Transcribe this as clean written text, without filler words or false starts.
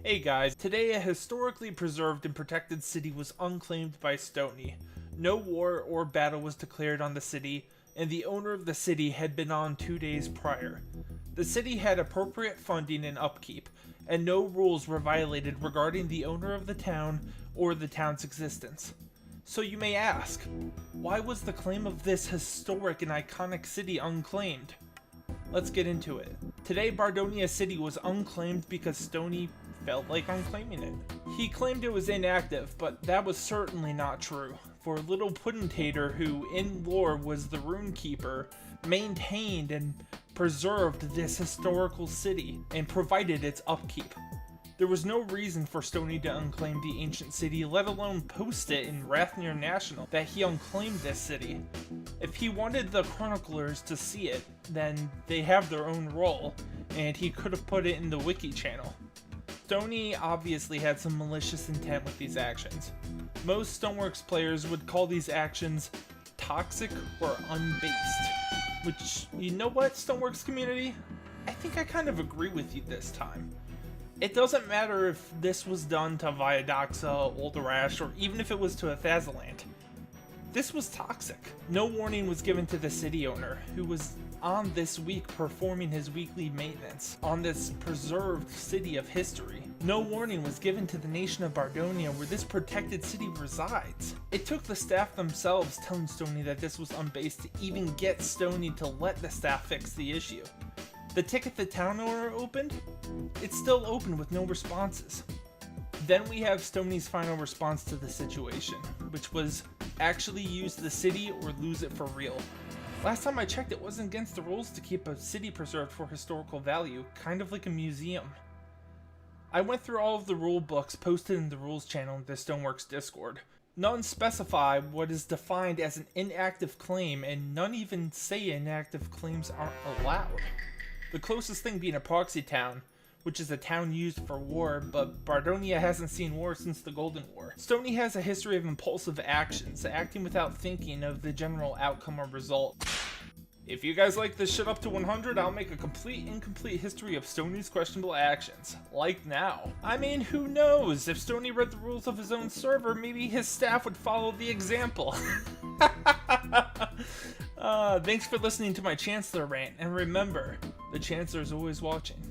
Hey guys, today a historically preserved and protected city was unclaimed by Stoney. No war or battle was declared on the city, and the owner of the city had been on 2 days prior. The city had appropriate funding and upkeep, and no rules were violated regarding the owner of the town or the town's existence. So you may ask, why was the claim of this historic and iconic city unclaimed? Let's get into it. Today, Bardonia City was unclaimed because Stoney felt like unclaiming it. He claimed it was inactive, but that was certainly not true, for Little Puddentator, who in lore was the Runekeeper, maintained and preserved this historical city and provided its upkeep. There was no reason for Stoney to unclaim the ancient city, let alone post it in Rathnir National that he unclaimed this city. If he wanted the chroniclers to see it, then they have their own role, and he could have put it in the wiki channel. Stoney obviously had some malicious intent with these actions. Most Stoneworks players would call these actions toxic or unbased. Which, you know what, Stoneworks community? I think I kind of agree with you this time. It doesn't matter if this was done to Viadoxa, Olderash, or even if it was to Athazaland. This was toxic. No warning was given to the city owner, who was on this week performing his weekly maintenance on this preserved city of history. No warning was given to the nation of Bardonia, where this protected city resides. It took the staff themselves telling Stoney that this was unbased to even get Stoney to let the staff fix the issue. The ticket the town owner opened? It's still open with no responses. Then we have Stoney's final response to the situation, which was actually use the city or lose it for real. Last time I checked, it wasn't against the rules to keep a city preserved for historical value, kind of like a museum. I went through all of the rule books posted in the rules channel in the Stoneworks Discord. None specify what is defined as an inactive claim, and none even say inactive claims aren't allowed. The closest thing being a proxy town, which is a town used for war, but Bardonia hasn't seen war since the Golden War. Stoney has a history of impulsive actions, acting without thinking of the general outcome or result. If you guys like this shit up to 100, I'll make a incomplete history of Stoney's questionable actions. Like now. I mean, who knows? If Stoney read the rules of his own server, maybe his staff would follow the example. Thanks for listening to my Chancellor rant, and remember, the Chancellor is always watching.